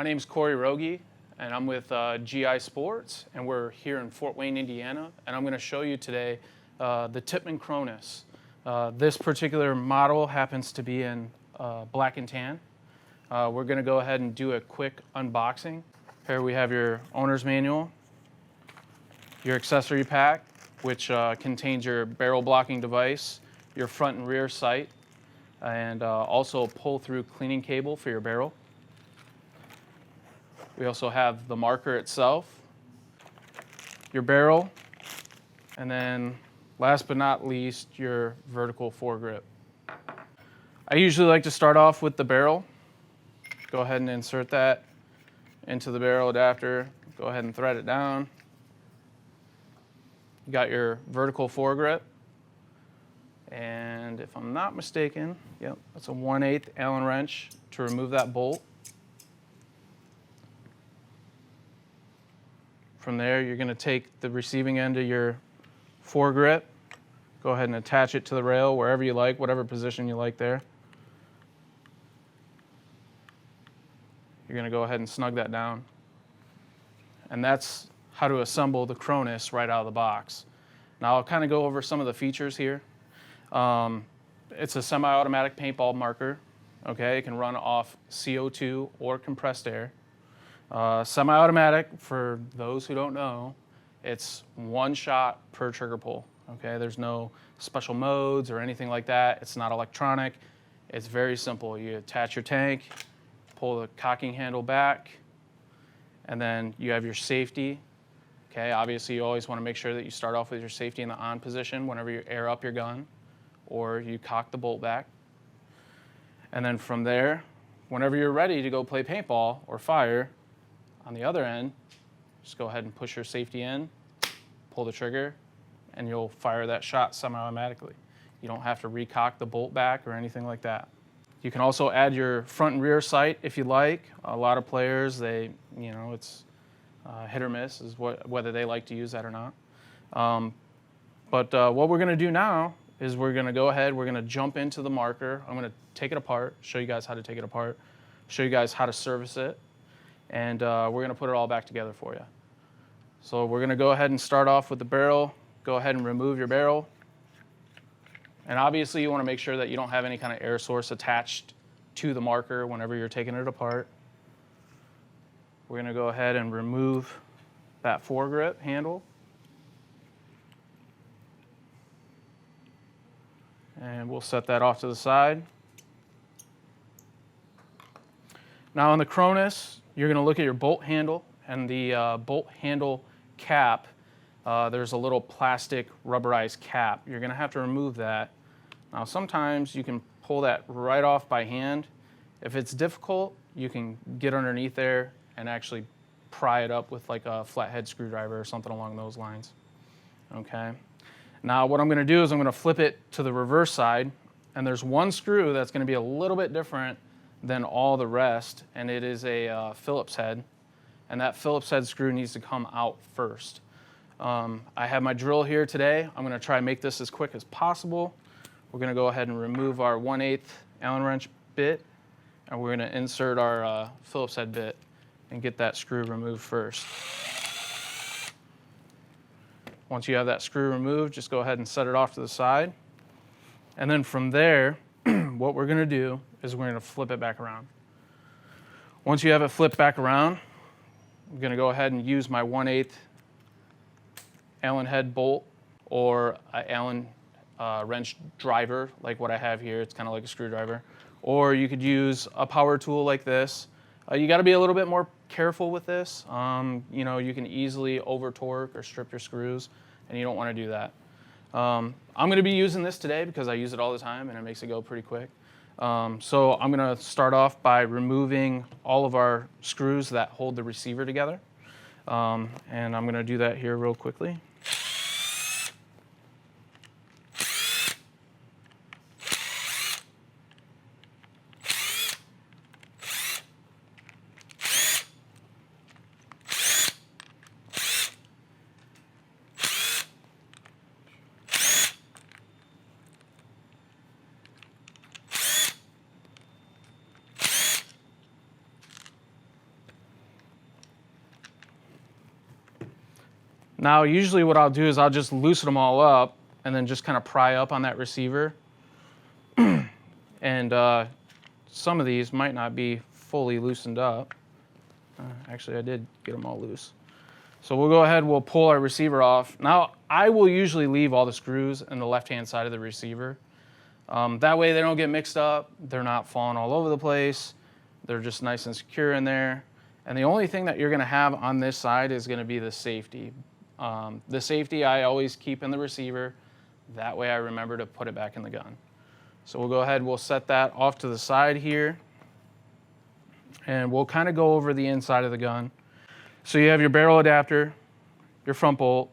My name is Corey Rogie, and I'm with GI Sportz, and we're here in Fort Wayne, Indiana, and I'm going to show you today the Tippmann Cronus. This particular model happens to be in black and tan. We're going to go ahead and do a quick unboxing. Here we have your owner's manual, your accessory pack, which contains your barrel blocking device, your front and rear sight, and also a pull-through cleaning cable for your barrel. We also have the marker itself, your barrel, and then last but not least, your vertical foregrip. I usually like to start off with the barrel. Go ahead and insert that into the barrel adapter. Go ahead and thread it down. You got your vertical foregrip. And if I'm not mistaken, yep, that's a 1/8 Allen wrench to remove that bolt. From there, you're going to take the receiving end of your foregrip, go ahead and attach it to the rail wherever you like, whatever position you like there. You're going to go ahead and snug that down. And that's how to assemble the Cronus right out of the box. Now I'll kind of go over some of the features here. It's a semi-automatic paintball marker. Okay, it can run off CO2 or compressed air. Semi-automatic, for those who don't know, it's one shot per trigger pull. Okay, there's no special modes or anything like that. It's not electronic. It's very simple. You attach your tank, pull the cocking handle back, and then you have your safety. Okay, obviously you always want to make sure that you start off with your safety in the on position whenever you air up your gun or you cock the bolt back. And then from there, whenever you're ready to go play paintball or fire, on the other end, just go ahead and push your safety in, pull the trigger, and you'll fire that shot semi-automatically. You don't have to recock the bolt back or anything like that. You can also add your front and rear sight if you like. A lot of players, it's hit or miss is whether they like to use that or not. But what we're going to do now is we're going to go ahead, we're going to jump into the marker. I'm going to take it apart, show you guys how to take it apart, show you guys how to service it, and we're going to put it all back together for you. So we're going to go ahead and start off with the barrel. Go ahead and remove your barrel. And obviously you want to make sure that you don't have any kind of air source attached to the marker whenever you're taking it apart. We're going to go ahead and remove that foregrip handle. And we'll set that off to the side. Now on the Cronus, you're going to look at your bolt handle, and the bolt handle cap, there's a little plastic rubberized cap. You're going to have to remove that. Now sometimes you can pull that right off by hand. If it's difficult, you can get underneath there and actually pry it up with like a flathead screwdriver or something along those lines. Okay. Now what I'm going to do is I'm going to flip it to the reverse side, and there's one screw that's going to be a little bit different than all the rest, and it is a Phillips head, and that Phillips head screw needs to come out first. I have my drill here today. I'm going to try and make this as quick as possible. We're going to go ahead and remove our 1/8 Allen wrench bit, and we're going to insert our Phillips head bit and get that screw removed first. Once you have that screw removed, just go ahead and set it off to the side. And then from there, what we're going to do is we're going to flip it back around. Once you have it flipped back around, I'm going to go ahead and use my 1/8 Allen head bolt or an Allen wrench driver like what I have here. It's kind of like a screwdriver. Or you could use a power tool like this. You got to be a little bit more careful with this. You can easily over torque or strip your screws, and you don't want to do that. I'm going to be using this today because I use it all the time and it makes it go pretty quick. So I'm going to start off by removing all of our screws that hold the receiver together. And I'm going to do that here real quickly. Now, usually what I'll do is I'll just loosen them all up and then just kind of pry up on that receiver. And some of these might not be fully loosened up. Actually, I did get them all loose. So we'll go ahead, we'll pull our receiver off. Now, I will usually leave all the screws in the left-hand side of the receiver. That way they don't get mixed up. They're not falling all over the place. They're just nice and secure in there. And the only thing that you're gonna have on this side is gonna be the safety. The safety I always keep in the receiver. That way I remember to put it back in the gun. So we'll go ahead, we'll set that off to the side here. And we'll kind of go over the inside of the gun. So you have your barrel adapter, your front bolt.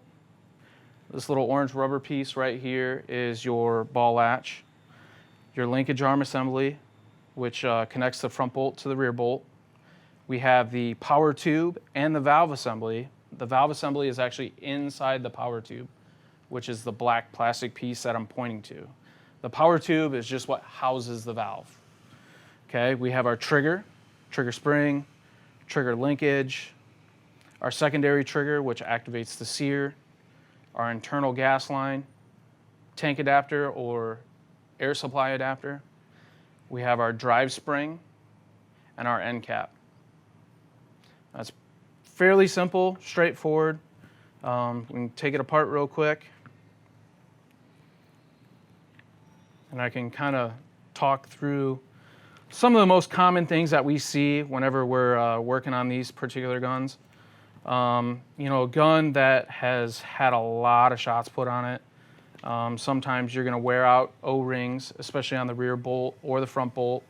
This little orange rubber piece right here is your ball latch. Your linkage arm assembly, which connects the front bolt to the rear bolt. We have the power tube and the valve assembly. The valve assembly is actually inside the power tube, which is the black plastic piece that I'm pointing to. The power tube is just what houses the valve. Okay, we have our trigger spring, trigger linkage, our secondary trigger, which activates the sear, our internal gas line, tank adapter or air supply adapter. We have our drive spring and our end cap. That's fairly simple, straightforward. We can take it apart real quick. And I can kind of talk through some of the most common things that we see whenever we're working on these particular guns. You know, a gun that has had a lot of shots put on it. Sometimes you're going to wear out O-rings, especially on the rear bolt or the front bolt.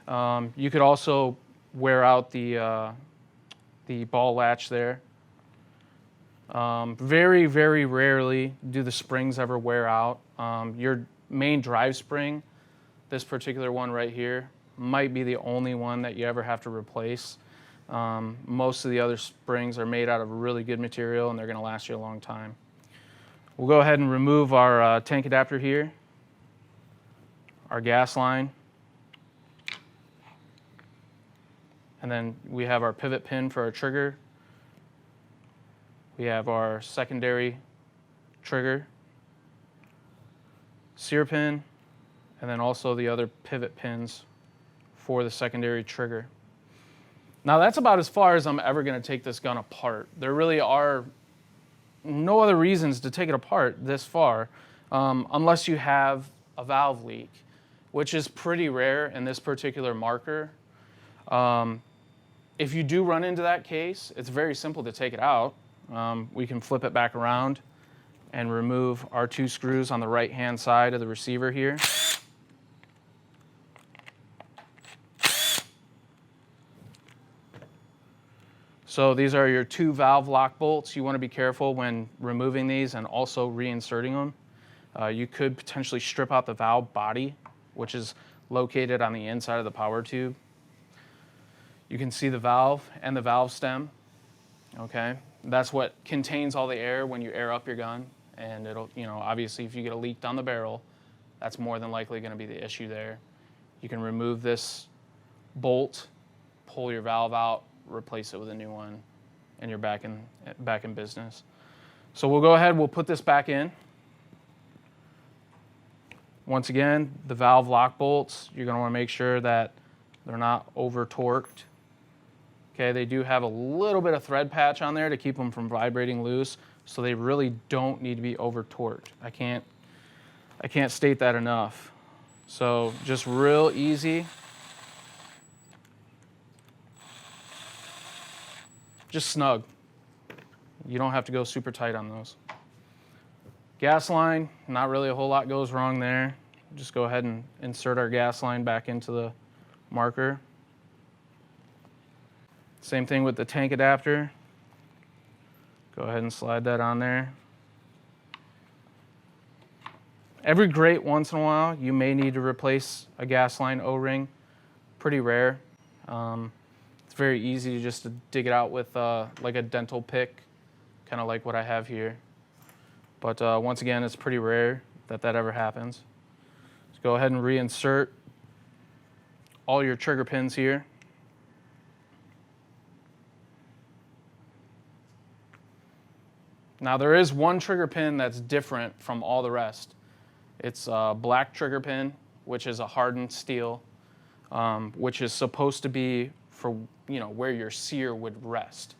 You could also wear out the ball latch there. Very, very rarely do the springs ever wear out. Your main drive spring, this particular one right here, might be the only one that you ever have to replace. Most of the other springs are made out of really good material and they're going to last you a long time. We'll go ahead and remove our tank adapter here, our gas line, and then we have our pivot pin for our trigger. We have our secondary trigger, sear pin, and then also the other pivot pins for the secondary trigger. Now that's about as far as I'm ever going to take this gun apart. There really are no other reasons to take it apart this far, unless you have a valve leak, which is pretty rare in this particular marker. If you do run into that case, it's very simple to take it out. We can flip it back around and remove our two screws on the right-hand side of the receiver here. So these are your two valve lock bolts. You want to be careful when removing these and also reinserting them. You could potentially strip out the valve body, which is located on the inside of the power tube. You can see the valve and the valve stem. Okay, that's what contains all the air when you air up your gun. And it'll, you know, obviously if you get a leak down the barrel, that's more than likely going to be the issue there. You can remove this bolt, pull your valve out, replace it with a new one, and you're back in business. So we'll go ahead, we'll put this back in. Once again, the valve lock bolts, you're going to want to make sure that they're not over torqued. Okay, they do have a little bit of thread patch on there to keep them from vibrating loose, so they really don't need to be over torqued. I can't state that enough. So just real easy. Just snug. You don't have to go super tight on those. Gas line, not really a whole lot goes wrong there. Just go ahead and insert our gas line back into the marker. Same thing with the tank adapter. Go ahead and slide that on there. Every great once in a while, you may need to replace a gas line O-ring. Pretty rare. It's very easy to just dig it out with like a dental pick, kind of like what I have here. But once again, it's pretty rare that that ever happens. So go ahead and reinsert all your trigger pins here. Now there is one trigger pin that's different from all the rest. It's a black trigger pin, which is a hardened steel, which is supposed to be for where your sear would rest.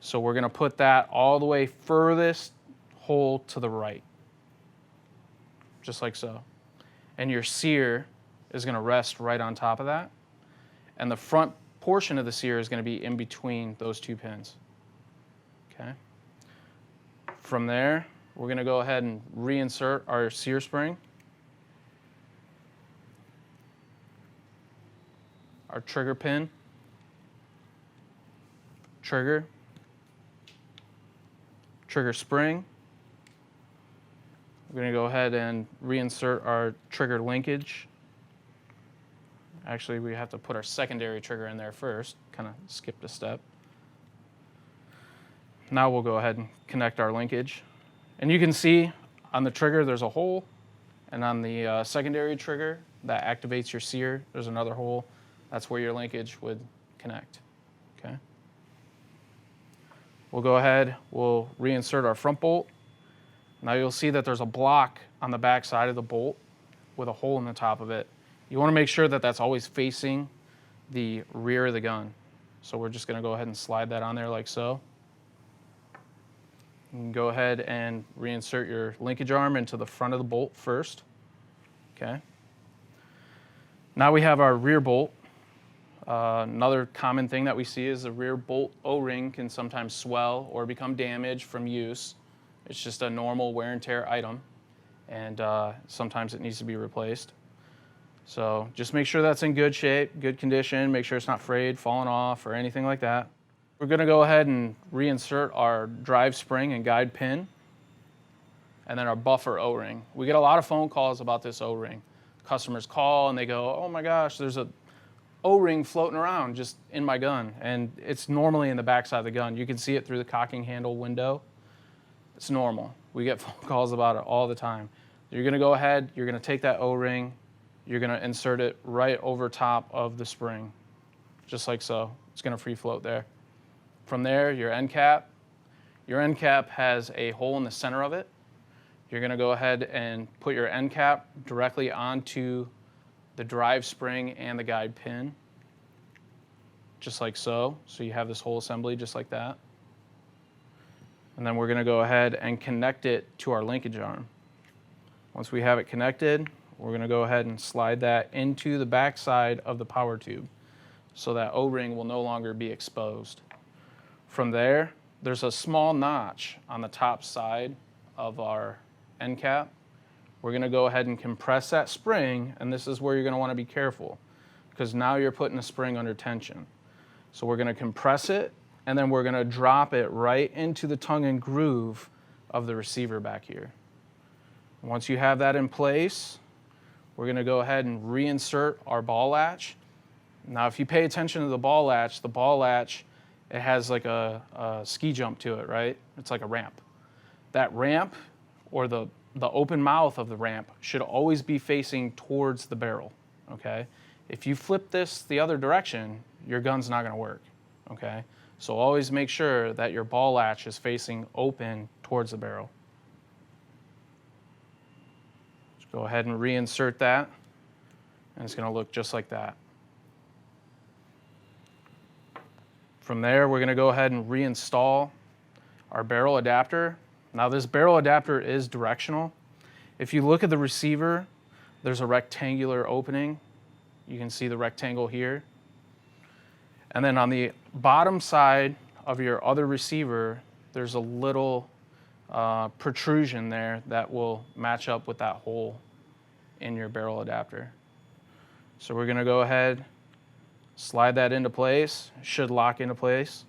So we're going to put that all the way furthest hole to the right, just like so. And your sear is going to rest right on top of that. And the front portion of the sear is going to be in between those two pins. Okay. From there, we're going to go ahead and reinsert our sear spring, our trigger pin, trigger spring. We're going to go ahead and reinsert our trigger linkage. Actually, we have to put our secondary trigger in there first, kind of skipped a step. Now we'll go ahead and connect our linkage. And you can see on the trigger there's a hole, and on the secondary trigger that activates your sear, there's another hole. That's where your linkage would connect. Okay. We'll go ahead, we'll reinsert our front bolt. Now you'll see that there's a block on the back side of the bolt with a hole in the top of it. You want to make sure that that's always facing the rear of the gun. So we're just going to go ahead and slide that on there like so. You can go ahead and reinsert your linkage arm into the front of the bolt first. Okay. Now we have our rear bolt. Another common thing that we see is the rear bolt O-ring can sometimes swell or become damaged from use. It's just a normal wear and tear item, and sometimes it needs to be replaced. So just make sure that's in good shape, good condition, make sure it's not frayed, falling off, or anything like that. We're going to go ahead and reinsert our drive spring and guide pin, and then our buffer O-ring. We get a lot of phone calls about this O-ring. Customers call and they go, oh my gosh, there's a O-ring floating around just in my gun, and it's normally in the backside of the gun. You can see it through the cocking handle window. It's normal. We get phone calls about it all the time. You're going to go ahead, you're going to take that O-ring, you're going to insert it right over top of the spring, just like so. It's going to free float there. From there, your end cap. Your end cap has a hole in the center of it. You're going to go ahead and put your end cap directly onto the drive spring and the guide pin, just like so. So you have this whole assembly just like that. And then we're going to go ahead and connect it to our linkage arm. Once we have it connected, we're going to go ahead and slide that into the back side of the power tube so that O-ring will no longer be exposed. From there, there's a small notch on the top side of our end cap. We're going to go ahead and compress that spring, and this is where you're going to want to be careful because now you're putting a spring under tension. So we're going to compress it, and then we're going to drop it right into the tongue and groove of the receiver back here. Once you have that in place, we're going to go ahead and reinsert our ball latch. Now, if you pay attention to the ball latch, it has like a ski jump to it, right? It's like a ramp. That ramp, or the open mouth of the ramp, should always be facing towards the barrel, okay? If you flip this the other direction, your gun's not gonna work, okay? So always make sure that your ball latch is facing open towards the barrel. Just go ahead and reinsert that, and it's gonna look just like that. From there, we're going to go ahead and reinstall our barrel adapter. Now, this barrel adapter is directional. If you look at the receiver, there's a rectangular opening. You can see the rectangle here. And then on the bottom side of your other receiver, there's a little protrusion there that will match up with that hole in your barrel adapter. So we're going to go ahead, slide that into place. It should lock into place.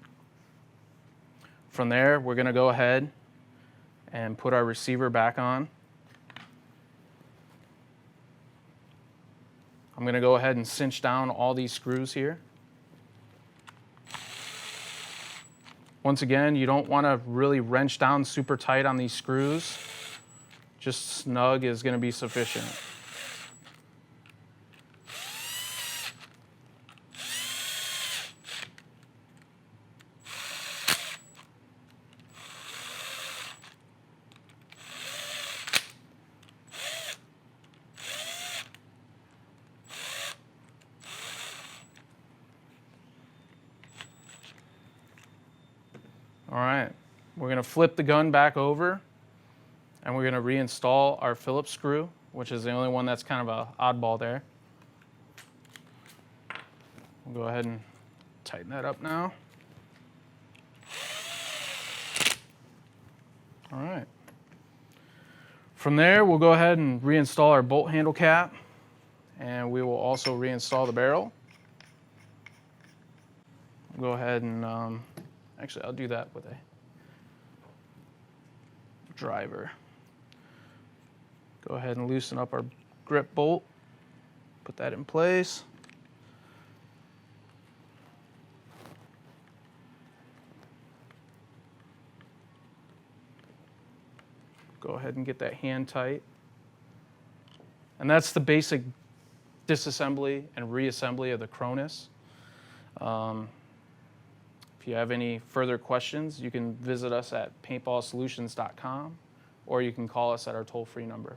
From there, we're going to go ahead and put our receiver back on. I'm going to go ahead and cinch down all these screws here. Once again, you don't want to really wrench down super tight on these screws. Just snug is going to be sufficient. going to flip the gun back over, and we're going to reinstall our Phillips screw, which is the only one that's kind of an oddball there. We'll go ahead and tighten that up now. All right. From there, we'll go ahead and reinstall our bolt handle cap, and we will also reinstall the barrel. We'll go ahead and, actually I'll do that with a driver. Go ahead and loosen up our grip bolt, put that in place. Go ahead and get that hand tight. And that's the basic disassembly and reassembly of the Cronus. If you have any further questions, you can visit us at paintballsolutions.com, or you can call us at our toll-free number.